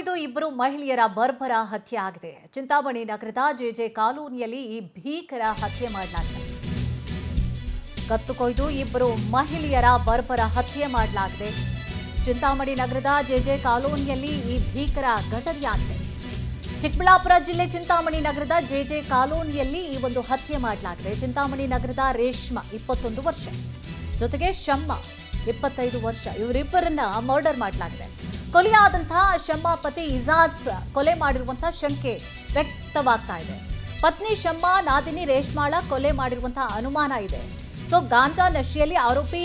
ಕೊಯ್ದು ಇಬ್ಬರು ಮಹಿಳೆಯರ ಬರ್ಬರ ಹತ್ಯೆ ಆಗಿದೆ. ಚಿಂತಾಮಣಿ ನಗರದ ಜೆಜೆ ಕಾಲೋನಿಯಲ್ಲಿ ಈ ಭೀಕರ ಹತ್ಯೆ ಮಾಡಲಾಗಿದೆ. ಕತ್ತು ಕೊಯ್ದು ಇಬ್ಬರು ಮಹಿಳೆಯರ ಬರ್ಬರ ಹತ್ಯೆ ಮಾಡಲಾಗಿದೆ. ಚಿಂತಾಮಣಿ ನಗರದ ಜೆಜೆ ಕಾಲೋನಿಯಲ್ಲಿ ಈ ಭೀಕರ ಘಟನೆಯಾಗಿದೆ. ಚಿಕ್ಕಬಳ್ಳಾಪುರ ಜಿಲ್ಲೆ ಚಿಂತಾಮಣಿ ನಗರದ ಜೆಜೆ ಕಾಲೋನಿಯಲ್ಲಿ ಈ ಒಂದು ಹತ್ಯೆ ಮಾಡಲಾಗಿದೆ. ಚಿಂತಾಮಣಿ ನಗರದ ರೇಷ್ಮಾ 21 ವರ್ಷ, ಜೊತೆಗೆ ಶಮ್ಮ 25 ವರ್ಷ, ಇವರಿಬ್ಬರನ್ನ ಮರ್ಡರ್ ಮಾಡಲಾಗಿದೆ. ಕೊಲೆಯಾದಂತಹ ಶಮ್ಮ ಪತಿ ಇಜಾಜ್ ಕೊಲೆ ಮಾಡಿರುವಂತಹ ಶಂಕೆ ವ್ಯಕ್ತವಾಗ್ತಾ ಇದೆ. ಪತ್ನಿ ಶಮ್ಮ ನಾದಿನಿ ರೇಷ್ಮಾಳ ಕೊಲೆ ಮಾಡಿರುವಂತಹ ಅನುಮಾನ ಇದೆ. ಸೊ ಗಾಂಜಾ ನಶೆಯಲ್ಲಿ ಆರೋಪಿ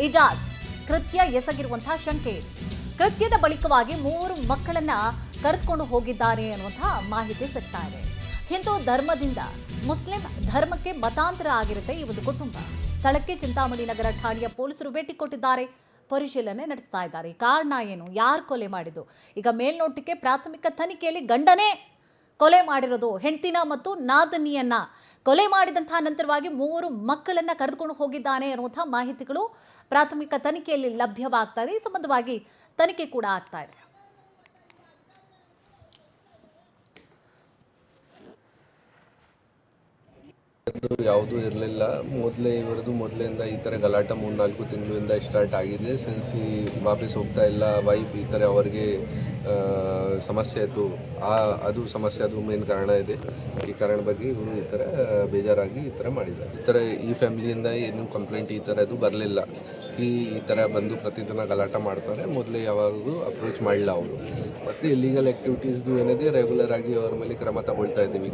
ಇಜಾಜ್ ಕೃತ್ಯ ಎಸಗಿರುವಂತಹ ಶಂಕೆ ಇದೆ. ಕೃತ್ಯದ ಬಳಿಕವಾಗಿ 3 ಮಕ್ಕಳನ್ನ ಕರೆದುಕೊಂಡು ಹೋಗಿದ್ದಾರೆ ಅನ್ನುವಂತಹ ಮಾಹಿತಿ ಸಿಗ್ತಾ ಇದೆ. ಹಿಂದೂ ಧರ್ಮದಿಂದ ಮುಸ್ಲಿಂ ಧರ್ಮಕ್ಕೆ ಮತಾಂತರ ಆಗಿರುತ್ತೆ ಈ ಒಂದು ಕುಟುಂಬ. ಸ್ಥಳಕ್ಕೆ ಚಿಂತಾಮಣಿ ನಗರ ಠಾಣೆಯ ಪೊಲೀಸರು ಭೇಟಿ ಕೊಟ್ಟಿದ್ದಾರೆ, ಪರಿಶೀಲನೆ ನಡೆಸ್ತಾ ಇದ್ದಾರೆ. ಕಾರಣ ಏನು, ಯಾರು ಕೊಲೆ ಮಾಡಿದ್ದು? ಈಗ ಮೇಲ್ನೋಟಕ್ಕೆ ಪ್ರಾಥಮಿಕ ತನಿಖೆಯಲ್ಲಿ ಗಂಡನೇ ಕೊಲೆ ಮಾಡಿರೋದು, ಹೆಂಡತಿನ ಮತ್ತು ನಾದಿನಿಯನ್ನ ಕೊಲೆ ಮಾಡಿದಂತಹ ನಂತರವಾಗಿ 3 ಮಕ್ಕಳನ್ನ ಕರೆದುಕೊಂಡು ಹೋಗಿದ್ದಾನೆ ಅನ್ನುವಂತಹ ಮಾಹಿತಿಗಳು ಪ್ರಾಥಮಿಕ ತನಿಖೆಯಲ್ಲಿ ಲಭ್ಯವಾಗ್ತಾ ಇದೆ. ಈ ಸಂಬಂಧವಾಗಿ ತನಿಖೆ ಕೂಡ ಆಗ್ತಾ ಇದೆ. ಯಾವುದೂ ಇರಲಿಲ್ಲ. ಮೊದಲಿಂದ ಈ ಥರ ಗಲಾಟೆ 3-4 ತಿಂಗಳಿಂದ ಸ್ಟಾರ್ಟ್ ಆಗಿದೆ. ಸಿನ್ಸ್ ವಾಪಸ್ ಹೋಗ್ತಾ ಇಲ್ಲ ವೈಫ್, ಈ ಥರ ಅವರಿಗೆ ಸಮಸ್ಯೆ ಇತ್ತು. ಅದು ಸಮಸ್ಯೆ, ಅದು ಮೇನ್ ಕಾರಣ ಇದೆ. ಈ ಕಾರಣ ಬಗ್ಗೆ ಇವರು ಈ ಥರ ಬೇಜಾರಾಗಿ ಈ ಥರ ಮಾಡಿದ್ದಾರೆ. ಈ ಥರ ಈ ಫ್ಯಾಮಿಲಿಯಿಂದ ಏನು ಕಂಪ್ಲೇಂಟ್ ಈ ಥರದ್ದು ಬರಲಿಲ್ಲ. ಈ ಥರ ಬಂದು ಪ್ರತಿದಿನ ಗಲಾಟೆ ಮಾಡ್ತಾರೆ. ಮೊದಲೇ ಯಾವಾಗೂ ಅಪ್ರೋಚ್ ಮಾಡಿಲ್ಲ ಅವರು. ಮತ್ತು ಇಲ್ಲಿಗಲ್ ಆ್ಯಕ್ಟಿವಿಟೀಸ್ದು ಏನಿದೆ ರೆಗ್ಯುಲರ್ ಆಗಿ ಅವ್ರ ಮೇಲೆ ಕ್ರಮ ತಗೊಳ್ತಾ ಇದ್ದೀವಿ.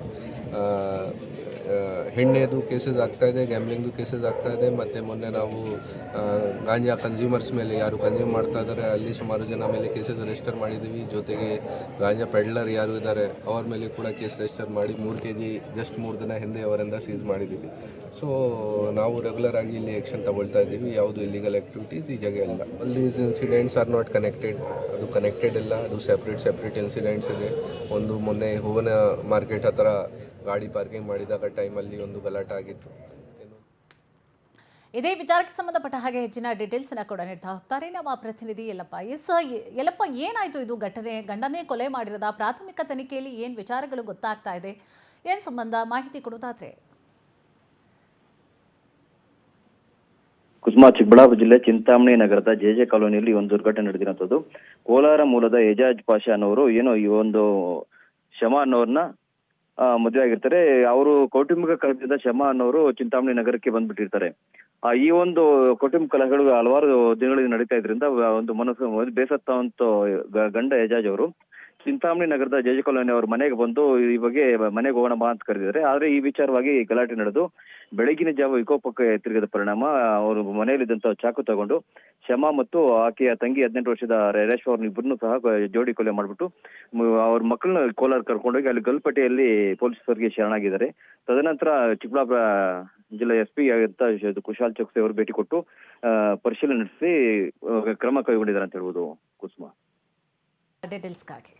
ಹೆಣ್ಣೆದು ಕೇಸಸ್ ಆಗ್ತಾಯಿದೆ, ಗ್ಯಾಮ್ಲಿಂಗ್ದು ಕೇಸಸ್ ಆಗ್ತಾಯಿದೆ. ಮತ್ತು ಮೊನ್ನೆ ನಾವು ಗಾಂಜಾ ಕನ್ಸ್ಯೂಮರ್ಸ್ ಮೇಲೆ ಯಾರು ಕನ್ಸ್ಯೂಮ್ ಮಾಡ್ತಾ ಇದ್ದಾರೆ ಅಲ್ಲಿ ಸುಮಾರು ಜನ ಮೇಲೆ ಕೇಸಸ್ ರಿಜಿಸ್ಟರ್ ಮಾಡಿದ್ದೀವಿ. ಜೊತೆಗೆ ಗಾಂಜಾ ಪೆಡ್ಲರ್ ಯಾರು ಇದ್ದಾರೆ ಅವ್ರ ಮೇಲೆ ಕೂಡ ಕೇಸ್ ರಿಜಿಸ್ಟರ್ ಮಾಡಿ 3 kg ಜಸ್ಟ್ 3 ದಿನ ಹಿಂದೆ ಅವರಿಂದ ಸೀಸ್ ಮಾಡಿದ್ದೀವಿ. ಸೊ ನಾವು ರೆಗ್ಯುಲರ್ ಆಗಿ ಇಲ್ಲಿ ಆ್ಯಕ್ಷನ್ ತಗೊಳ್ತಾ ಇದ್ದೀವಿ. ಯಾವುದು ಇಲ್ಲಿಗಲ್ ಆ್ಯಕ್ಟಿವಿಟೀಸ್ ಈ ಜಾಗ ಇಲ್ಲ. ಅಲ್ಲಿ ಇನ್ಸಿಡೆಂಟ್ಸ್ ಆರ್ ನಾಟ್ ಕನೆಕ್ಟೆಡ್, ಅದು ಕನೆಕ್ಟೆಡ್ ಇಲ್ಲ, ಅದು ಸೆಪ್ರೇಟ್ ಇನ್ಸಿಡೆಂಟ್ಸ್ ಇದೆ. ಒಂದು ಮೊನ್ನೆ ಹೂವಿನ ಮಾರ್ಕೆಟ್ ಹತ್ರ ಗಾಡಿ ಪಾರ್ಕಿಂಗ್ ಮಾಡಿದಾಗ ಟೈಮಲ್ಲಿ ಒಂದು ಗಲಾಟೆ ಆಗಿತ್ತು. ಇದೇ ವಿಚಾರಕ್ಕೆ ಸಂಬಂಧಪಟ್ಟ ಹಾಗೆ ಹೆಚ್ಚಿನ ಡೀಟೇಲ್ಸ್ ಅನ್ನ ಕೂಡ ನೀಡ್ತಾ ಹೋಗ್ತಾರೆ ನಮ್ಮ ಪ್ರತಿನಿಧಿ ಯಲ್ಲಪ್ಪ. ಯಲ್ಲಪ್ಪ, ಏನಾಯ್ತು ಇದು ಘಟನೆ? ಗಂಡನೇ ಕೊಲೆ ಮಾಡಿರೋದ? ಪ್ರಾಥಮಿಕ ತನಿಖೆಯಲ್ಲಿ ಏನು ವಿಚಾರಗಳು ಗೊತ್ತಾಗ್ತಾ ಇದೆ? ಏನು ಸಂಬಂಧ, ಮಾಹಿತಿ ಕೊಡೋದಾದ್ರೆ? ಕುಸುಮಾ, ಚಿಕ್ಕಬಳ್ಳಾಪುರ ಜಿಲ್ಲೆ ಚಿಂತಾಮಣಿ ನಗರದ ಜೆಜೆ ಕಾಲೋನಿಯಲ್ಲಿ ಒಂದು ದುರ್ಘಟನೆ ನಡೆದಿರುವಂತದ್ದು. ಕೋಲಾರ ಮೂಲದ ಎಜಾಜ್ ಪಾಷಾ ಅನ್ನೋರು ಈ ಒಂದು ಶಮಾ ಅನ್ನೋರ್ನ ಮದುವೆ ಆಗಿರ್ತಾರೆ. ಅವರು ಕೌಟುಂಬಿಕ ಕಲಹದಿಂದ ಶಮಾ ಅನ್ನೋರು ಚಿಂತಾಮಣಿ ನಗರಕ್ಕೆ ಬಂದ್ಬಿಟ್ಟಿರ್ತಾರೆ. ಈ ಒಂದು ಕೌಟುಂಬಿಕ ಕಲಹಗಳು ಹಲವಾರು ದಿನಗಳಿಂದ ನಡೀತಾ ಇದ್ರಿಂದ ಒಂದು ಮನಸ್ಸು ಬೇಸತ್ತಂತ ಗಂಡ ಎಜಾಜ್ ಅವರು ಚಿಂತಾಮಣಿ ನಗರದ ಜೆಜೆ ಕಾಲೋನಿ ಅವ್ರ ಮನೆಗೆ ಬಂದು ಈ ಬಗ್ಗೆ ಮನೆಗೆ ಹೋಗೋಣ ಬಾ ಅಂತ ಕರೆದಿದ್ದಾರೆ. ಆದ್ರೆ ಈ ವಿಚಾರವಾಗಿ ಗಲಾಟೆ ನಡೆದು ಬೆಳಗಿನ ಜಾವ ವಿಕೋಪಕ್ಕೆ ತಿರುಗಿದ ಪರಿಣಾಮ ಅವರು ಮನೆಯಲ್ಲಿದ್ದಂತ ಚಾಕು ತಗೊಂಡು ಶಮಾ ಮತ್ತು ಆಕೆಯ ತಂಗಿ 18 ವರ್ಷದ ರೇಷ್ಮಾ ಅವ್ರನ್ನ ಇಬ್ಬರನ್ನು ಸಹ ಜೋಡಿ ಕೊಲೆ ಮಾಡ್ಬಿಟ್ಟು ಅವ್ರ ಮಕ್ಕಳನ್ನ ಕೋಲಾರ ಕರ್ಕೊಂಡೋಗಿ ಅಲ್ಲಿ ಗಲ್ಪಟ್ಟಿಯಲ್ಲಿ ಪೊಲೀಸರಿಗೆ ಶರಣಾಗಿದ್ದಾರೆ. ತದನಂತರ ಚಿಕ್ಕಬಳ್ಳಾಪುರ ಜಿಲ್ಲಾ SP ಆಗಿದ್ದ ಕುಶಾಲ್ ಚೌಕ್ಸಿ ಅವರು ಭೇಟಿ ಕೊಟ್ಟು ಪರಿಶೀಲನೆ ನಡೆಸಿ ಕ್ರಮ ಕೈಗೊಂಡಿದ್ದಾರೆ ಅಂತ ಹೇಳ್ಬೋದು. ಕುಸುಮಾ, ಡೀಟೇಲ್ಸ್ಗಾಗಿ